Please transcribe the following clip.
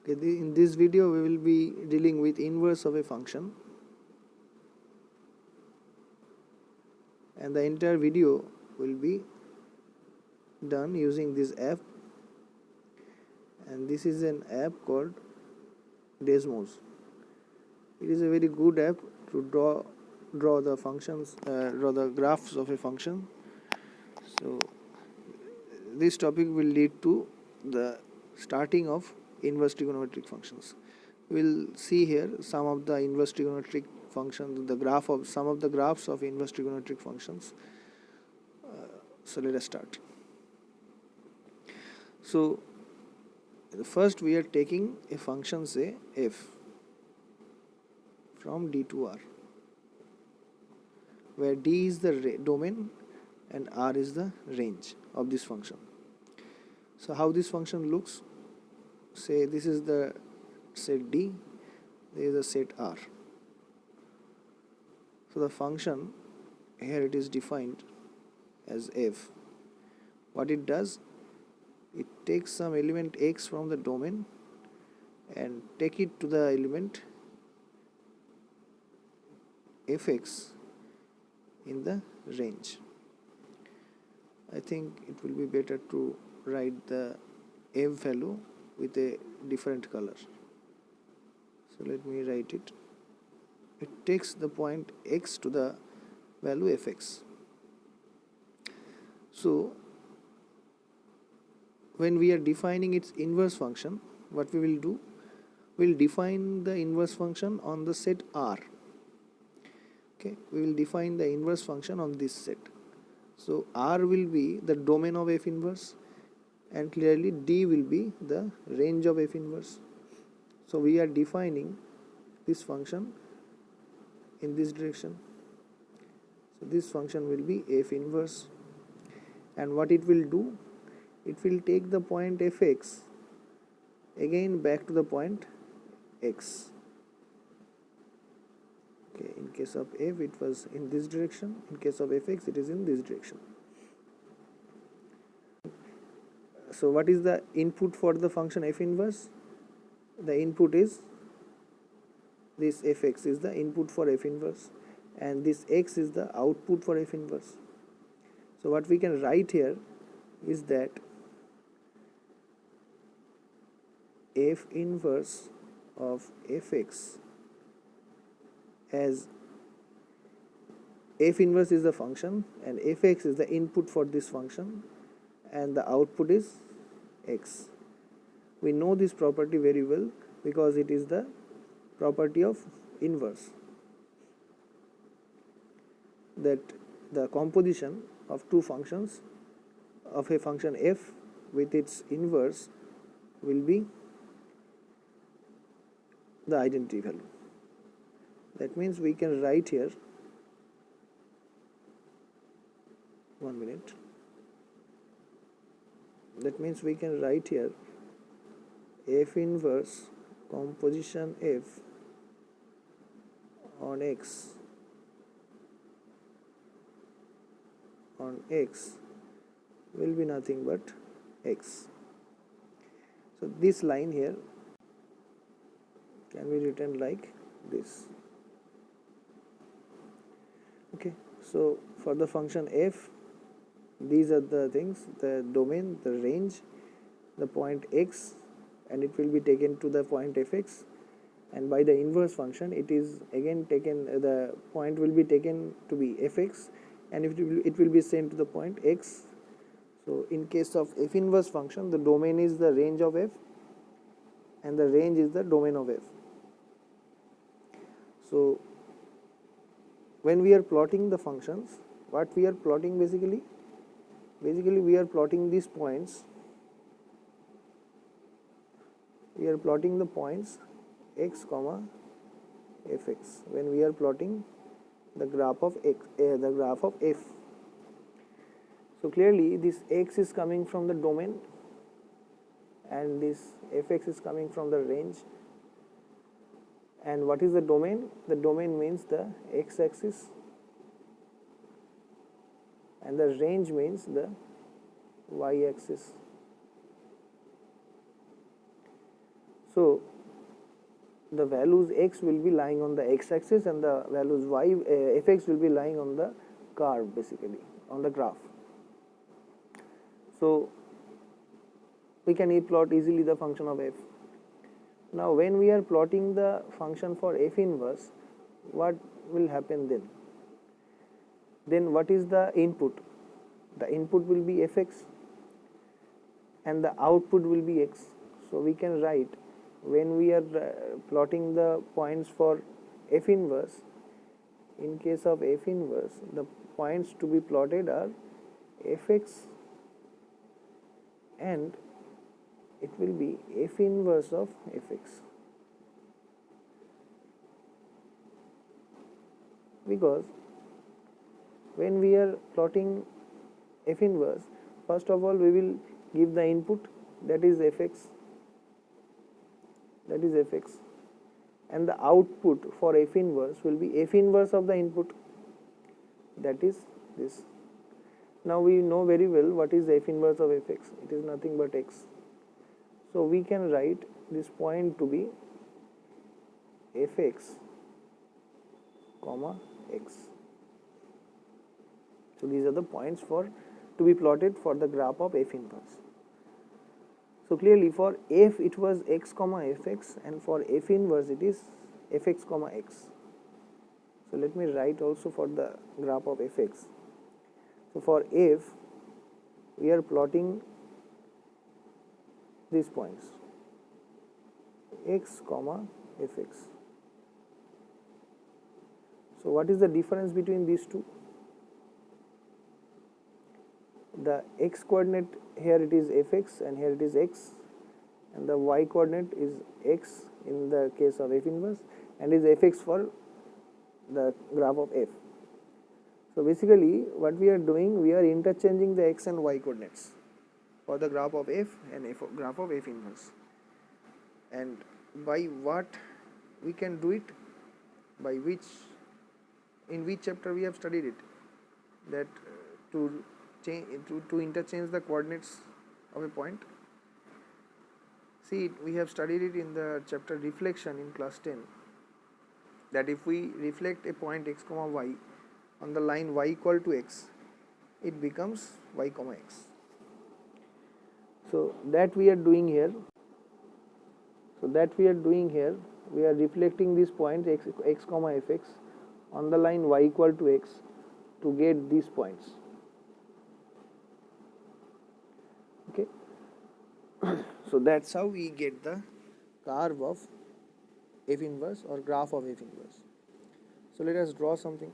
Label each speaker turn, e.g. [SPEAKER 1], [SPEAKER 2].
[SPEAKER 1] Okay, in this video we will be dealing with inverse of a function, and the entire video will be done using this app, and this is an app called desmos. It is a very good app to draw the functions, draw the graphs of a function. So this topic will lead to the starting of inverse trigonometric functions. We'll see here some of the inverse trigonometric functions, the graph of some of the graphs of inverse trigonometric functions. So let us start. So first we are taking a function, say f, from D to R, where D is the domain and R is the range of this function. So how this function looks, say this is the set D, there is a set R. So the function here, it is defined as f. What it does, it takes some element x from the domain and take it to the element fx in the range. I think it will be better to write the f value with a different color. So let me write it. It takes the point x to the value fx. So when we are defining its inverse function, what we will do, we'll define the inverse function on the set R. Okay, we will define the inverse function on this set. So R will be the domain of f inverse, and clearly D will be the range of f inverse. So we are defining this function in this direction. So this function will be f inverse, and what it will do, it will take the point fx again back to the point x. Okay, in case of f it was in this direction, in case of fx it is in this direction. So what is the input for the function f inverse? The input is this fx is the input for f inverse, and this x is the output for f inverse. So what we can write here is that f inverse of fx, as f inverse is the function and fx is the input for this function and the output is x. We know this property very well because it is the property of inverse, that the composition of two functions of a function f with its inverse will be the identity value. That means we can write here, one minute, that means we can write here f inverse composition f on x will be nothing but x. So this line here can be written like this. Okay, so for the function f, these are the things: the domain, the range, the point x, and it will be taken to the point fx, and by the inverse function it is again taken, the point will be taken to be fx, and it will be sent to the point x. So in case of f inverse function, the domain is the range of f and the range is the domain of f. So when we are plotting the functions, what we are plotting basically we are plotting these points. We are plotting the points x comma fx when we are plotting the graph of x, the graph of f. So clearly this x is coming from the domain and this fx is coming from the range. And what is the domain? The domain means the x-axis, and the range means the y-axis. So the values x will be lying on the x-axis and the values y fx will be lying on the curve, basically on the graph. So we can plot easily the function of f. Now when we are plotting the function for f inverse, what will happen then? Then what is the input? The input will be fx and the output will be x. So we can write, when we are plotting the points for f inverse, in case of f inverse, the points to be plotted are fx and it will be f inverse of fx, because when we are plotting f inverse, first of all we will give the input, that is fx, and the output for f inverse will be f inverse of the input, that is this. Now we know very well what is f inverse of fx, it is nothing but x. So we can write this point to be fx comma x. So these are the points to be plotted for the graph of f inverse. So clearly for f it was x comma fx, and for f inverse it is fx comma x. So let me write also for the graph of fx. So for f we are plotting these points x comma fx. So what is the difference between these two? The x coordinate here it is fx and here it is x, and the y coordinate is x in the case of f inverse and is fx for the graph of f. So basically what we are doing, we are interchanging the x and y coordinates for the graph of f and graph of f inverse. And by what we can do it? By which, in which chapter we have studied it, that to interchange the coordinates of a point. See, we have studied it in the chapter reflection in class 10, that if we reflect a point x comma y on the line y equal to x, it becomes y comma x. So that we are doing here. We are reflecting this point x comma fx on the line y equal to x to get these points. Okay. So that's how we get the curve of f inverse or graph of f inverse. So let us draw something.